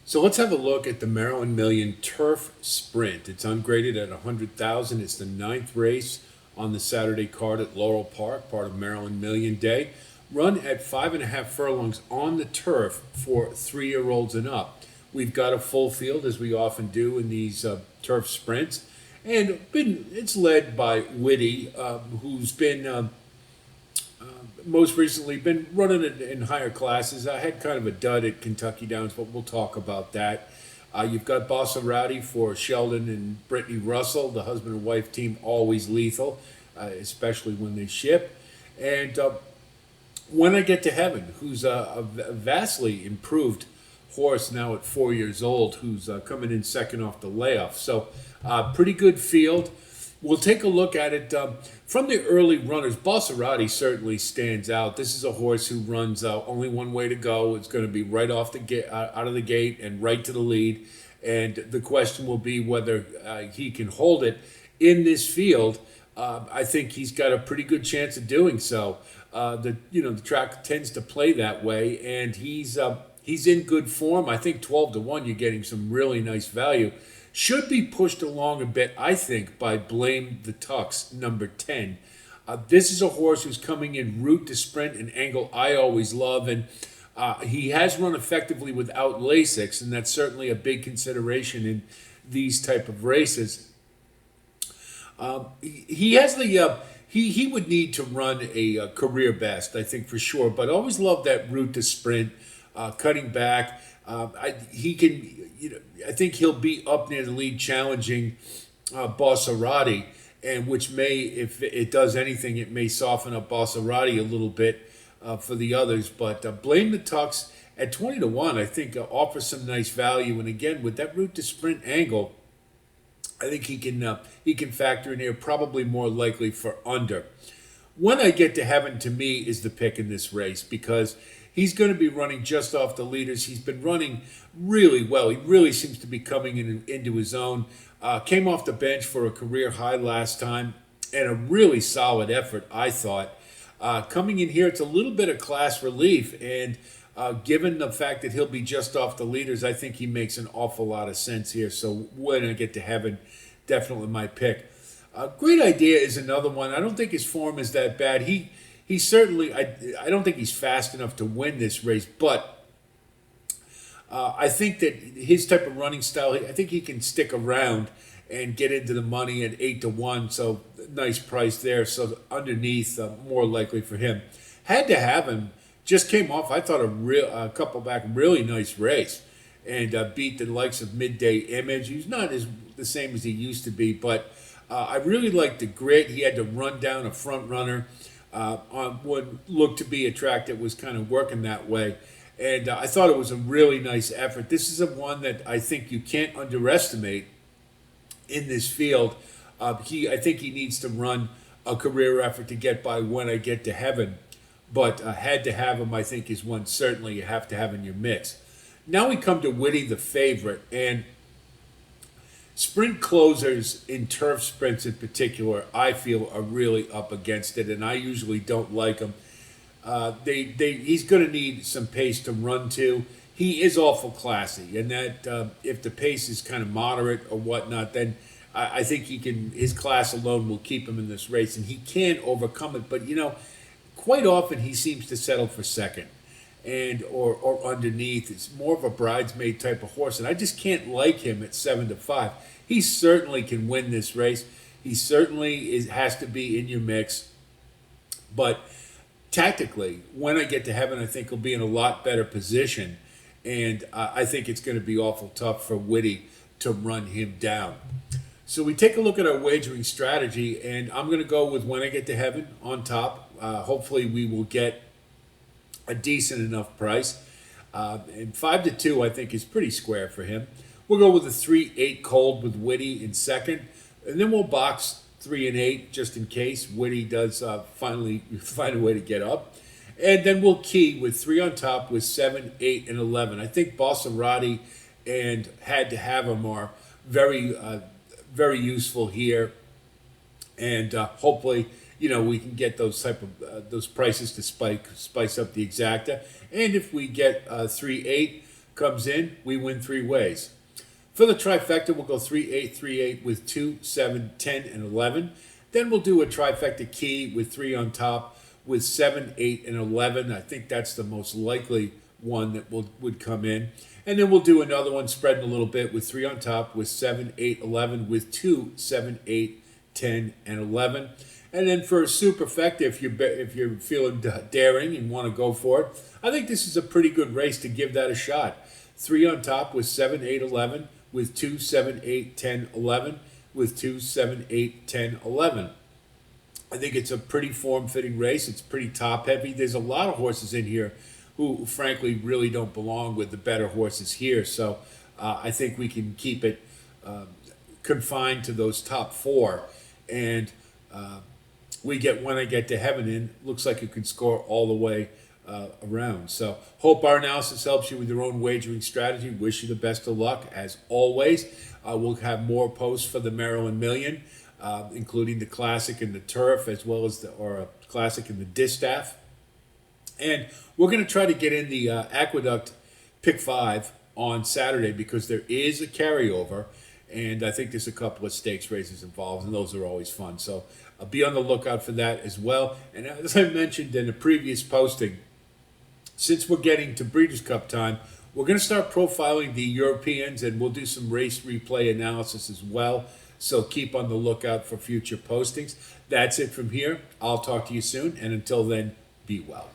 So let's have a look at the Maryland Million Turf Sprint. It's ungraded at 100,000. It's the ninth race on the Saturday card at Laurel Park, part of Maryland Million Day. Run at 5.5 furlongs on the turf for 3-year-olds and up. We've got a full field, as we often do in these turf sprints, and it's led by Witty, who's been most recently been running it in higher classes. I had kind of a dud at Kentucky Downs, but we'll talk about that. You've got Bossa for Sheldon and Brittany Russell, the husband and wife team, always lethal, especially when they ship. And When I Get to Heaven, who's a vastly improved horse now at 4 years old, who's coming in second off the layoff. So, pretty good field. We'll take a look at it from the early runners. Bossa certainly stands out. This is a horse who runs only one way to go. It's going to be right off the gate, out of the gate, and right to the lead. And the question will be whether he can hold it in this field. I think he's got a pretty good chance of doing so. The track tends to play that way, and he's in good form. I think 12-1, you're getting some really nice value. Should be pushed along a bit, I think, by Blame the Tux, number 10. This is a horse who's coming in route to sprint, an angle I always love, and he has run effectively without Lasix, and that's certainly a big consideration in these type of races. He has the he would need to run a career best, I think, for sure. But I always love that route to sprint, cutting back. He can, I think he'll be up near the lead, challenging Bossarati, and which may, if it does anything, it may soften up Bossarati a little bit for the others. But Blame the Tux at 20-1, I think offers some nice value. And again, with that route to sprint angle, I think he can factor in here, probably more likely for under. When I Get to Heaven, to me, is the pick in this race because he's going to be running just off the leaders. He's been running really well. He really seems to be coming into his own. Came off the bench for a career high last time and a really solid effort, I thought. Coming in here, it's a little bit of class relief, and given the fact that he'll be just off the leaders, I think he makes an awful lot of sense here. So When I Get to Heaven, definitely my pick. Great Idea is another one. I don't think his form is that bad. He certainly, I don't think he's fast enough to win this race, but I think that his type of running style, I think he can stick around and get into the money at 8-1. So nice price there. So underneath, more likely for him. Had to Have Him. Just came off, I thought, a couple back, really nice race, and beat the likes of Midday Image. He's not the same as he used to be, but I really liked the grit. He had to run down a front runner on what looked to be a track that was kind of working that way. And I thought it was a really nice effort. This is a one that I think you can't underestimate in this field. I think he needs to run a career effort to get by When I Get to Heaven. But Had to Have Him, I think, is one certainly you have to have in your mix. Now we come to Witty, the favorite, and sprint closers in turf sprints in particular, I feel are really up against it, and I usually don't like them. He's going to need some pace to run to. He is awful classy, and that if the pace is kind of moderate or whatnot, then I think he can. His class alone will keep him in this race, and he can overcome it. But quite often he seems to settle for second and or underneath. It's more of a bridesmaid type of horse, and I just can't like him at 7-5. He certainly can win this race. He certainly has to be in your mix. But tactically, When I Get to Heaven, I think he'll be in a lot better position, and I think it's going to be awful tough for Witty to run him down. So we take a look at our wagering strategy, and I'm going to go with When I Get to Heaven on top. Hopefully we will get a decent enough price. And 5-2, I think, is pretty square for him. We'll go with a 3-8 cold with Witty in second. And then we'll box 3 and 8 just in case Witty does finally find a way to get up. And then we'll key with 3 on top with 7, 8, and 11. I think Bossarati and Had to Have Him are very useful here. And hopefully we can get those type of those prices to spice up the exacta. And if we get 3-8, comes in, we win 3 ways. For the trifecta, we'll go 3, 8, 3, 8 with 2, 7, 10, and 11. Then we'll do a trifecta key with 3 on top with 7, 8, and 11. I think that's the most likely one that would come in. And then we'll do another one spreading a little bit with 3 on top with 7, 8, 11 with 2, 7, 8, 10, and 11. And then for a superfecta, if you're feeling daring and want to go for it, I think this is a pretty good race to give that a shot. 3 on top with 7, 8, 11 with 2, 7, 8, 10, 11 with 2, 7, 8, 10, 11. I think it's a pretty form-fitting race. It's pretty top-heavy. There's a lot of horses in here who, frankly, really don't belong with the better horses here. So I think we can keep it confined to those top 4. And we get When I Get to Heaven in. Looks like it can score all the way around. So hope our analysis helps you with your own wagering strategy. Wish you the best of luck. As always, we'll have more posts for the Maryland Million, including the Classic and the Turf, as well as the Classic and the Distaff. And we're going to try to get in the Aqueduct Pick 5 on Saturday because there is a carryover, and I think there's a couple of stakes races involved, and those are always fun. So be on the lookout for that as well. And as I mentioned in a previous posting, since we're getting to Breeders' Cup time, we're going to start profiling the Europeans, and we'll do some race replay analysis as well. So keep on the lookout for future postings. That's it from here. I'll talk to you soon, and until then, be well.